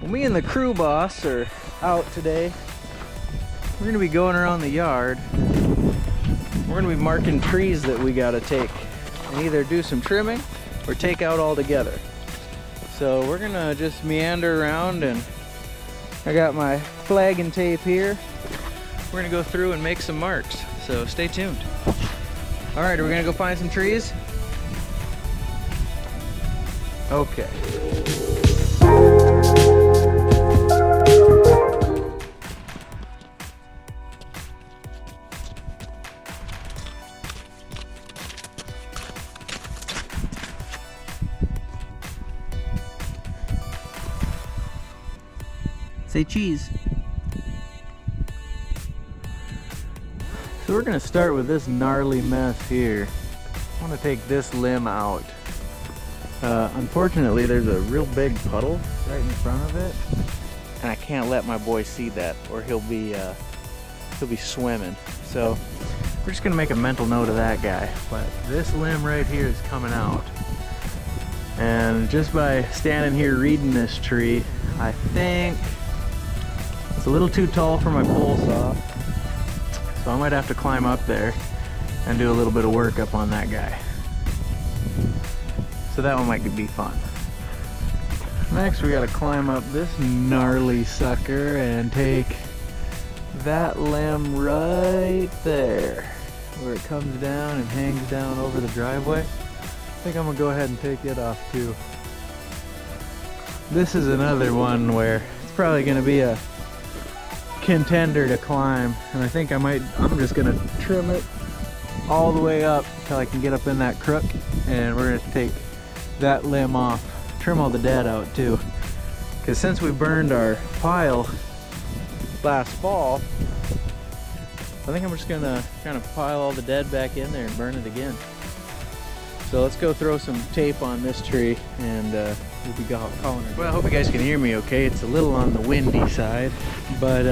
Well, me and the crew boss are out today. We're gonna be going around the yard. We're gonna be marking trees that we gotta take and either do some trimming or take out altogether. So we're gonna just meander around, and I got my flag and tape here. We're gonna go through and make some marks, so stay tuned. All right, we're gonna go find some trees. Okay. Say cheese. So we're gonna start with this gnarly mess here. I want to take this limb out. Unfortunately, there's a real big puddle right in front of it, and I can't let my boy see that, or he'll be swimming. So we're just gonna make a mental note of that guy. But this limb right here is coming out, and just by standing here reading this tree, I think it's a little too tall for my pole saw, so I might have to climb up there and do a little bit of work up on that guy. So that one might be fun. Next, we gotta climb up this gnarly sucker and take that limb right there, where it comes down and hangs down over the driveway. I think I'm gonna go ahead and take it off too. This is another one where it's probably gonna be a contender to climb, and I think I'm just gonna trim it all the way up until I can get up in that crook, and we're gonna take that limb off, trim all the dead out too, because since we burned our pile last fall, I think I'm just gonna kind of pile all the dead back in there and burn it again. So let's go throw some tape on this tree, and we'll be calling it. Well, I hope you guys can hear me okay. It's a little on the windy side, but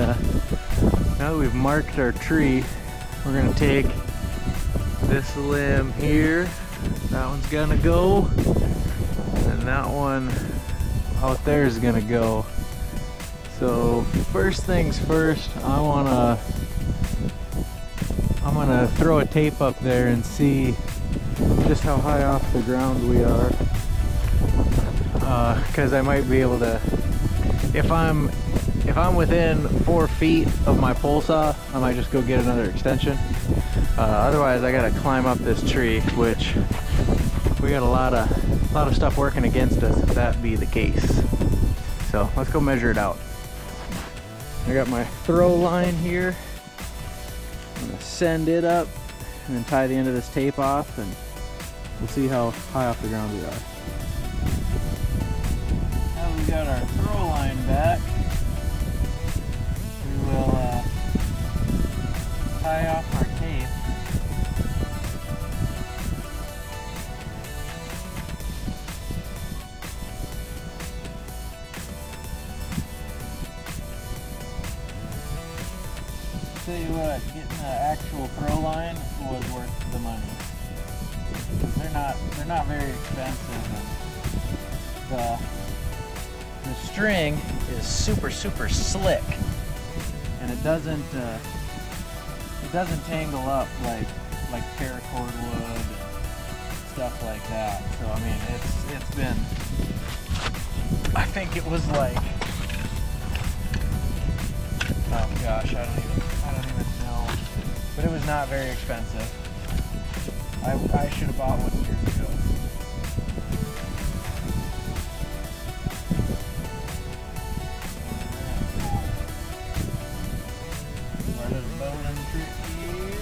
now that we've marked our tree, we're gonna take this limb here. That one's gonna go, and that one out there is gonna go. So first things first, I'm gonna throw a tape up there and see just how high off the ground we are, because I might be able to, if I'm within 4 feet of my pole saw, I might just go get another extension. Otherwise, I gotta climb up this tree, which we got a lot of stuff working against us if that be the case. So let's go measure it out. I got my throw line here. I'm gonna send it up and then tie the end of this tape off, and we'll see how high off the ground we are. Now we got our throw line back, we will tie off our tape. Tell you what, getting the actual throw line was worth the money. They're not very expensive, and the string is super slick, and it doesn't tangle up like paracord would and stuff like that. So I mean, it's been, I think it was like, oh gosh, I don't even know, but it was not very expensive. I should have bought one years ago. Our little bowling trick here.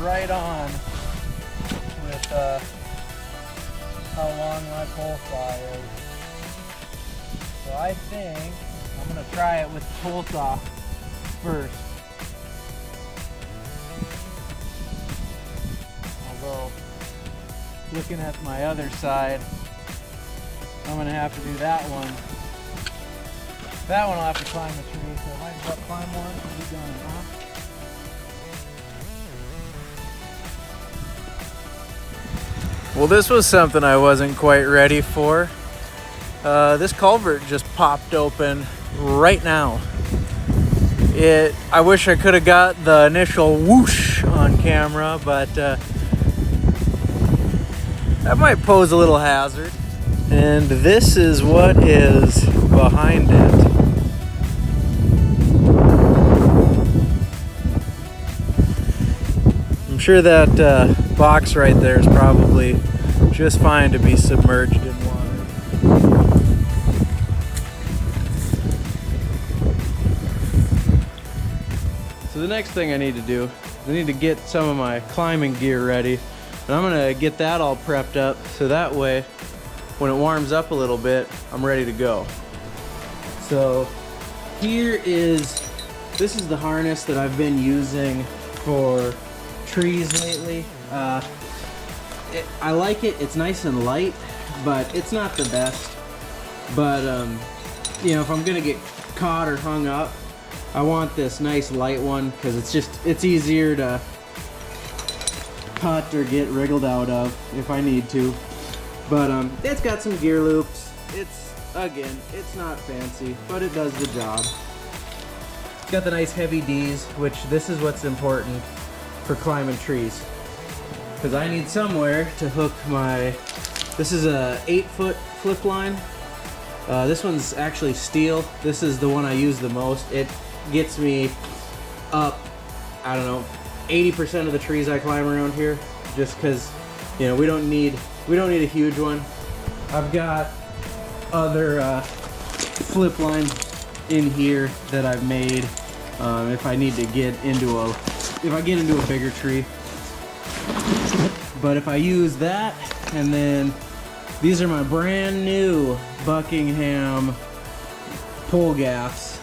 right on with how long my pole saw is. So I think I'm gonna try it with the pole saw first. Although, looking at my other side, I'm gonna have to do that one. That one I'll have to climb the tree, so I might as well climb one and be done, huh? Well, this was something I wasn't quite ready for. This culvert just popped open right now. I wish I could have got the initial whoosh on camera, but that might pose a little hazard. And this is what is behind it. I'm sure that box right there is probably just fine to be submerged in water. So the next thing I need to do is I need to get some of my climbing gear ready. And I'm gonna get that all prepped up so that way when it warms up a little bit, I'm ready to go. So this is the harness that I've been using for trees lately. I like it, it's nice and light, but it's not the best. But you know, if I'm gonna get caught or hung up, I want this nice light one because it's easier to cut or get wriggled out of if I need to. But it's got some gear loops. It's not fancy, but it does the job. It's got the nice heavy D's, which this is what's important for climbing trees. Because I need somewhere to hook this is a 8-foot flip line. This one's actually steel. This is the one I use the most. It gets me up, I don't know, 80% of the trees I climb around here, just because, you know, we don't need a huge one. I've got other flip lines in here that I've made if I need to get into a bigger tree. But if I use that, and then these are my brand new Buckingham pole gaffs.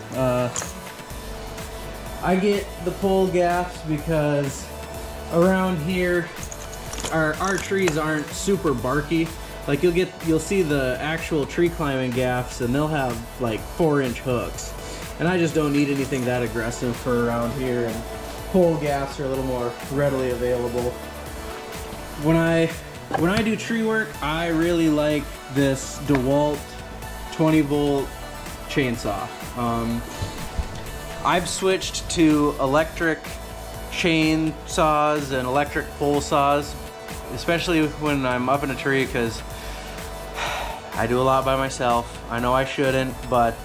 I get the pole gaffs because around here our trees aren't super barky. Like you'll see the actual tree climbing gaffs and they'll have like 4-inch hooks. And I just don't need anything that aggressive for around here, and pole gaffs are a little more readily available. When I do tree work, I really like this DeWalt 20-volt chainsaw. I've switched to electric chainsaws and electric pole saws, especially when I'm up in a tree, because I do a lot by myself. I know I shouldn't, but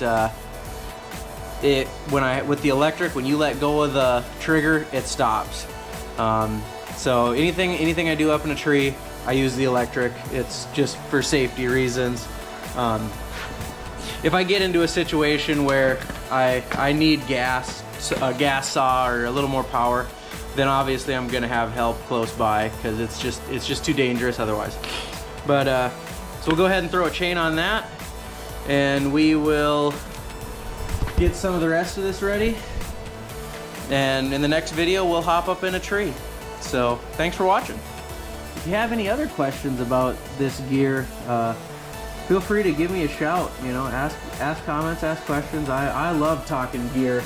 with the electric, when you let go of the trigger, it stops. So anything I do up in a tree, I use the electric. It's just for safety reasons. If I get into a situation where I need a gas saw or a little more power, then obviously I'm gonna have help close by, because it's just too dangerous otherwise. But so we'll go ahead and throw a chain on that, and we will get some of the rest of this ready. And in the next video, we'll hop up in a tree. So thanks for watching. If you have any other questions about this gear, feel free to give me a shout. You know, ask comments, ask questions. I love talking gear.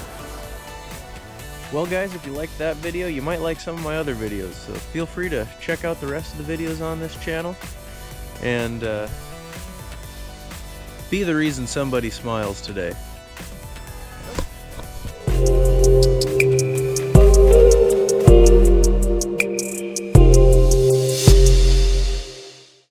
Well guys, if you liked that video, you might like some of my other videos, so feel free to check out the rest of the videos on this channel and be the reason somebody smiles today.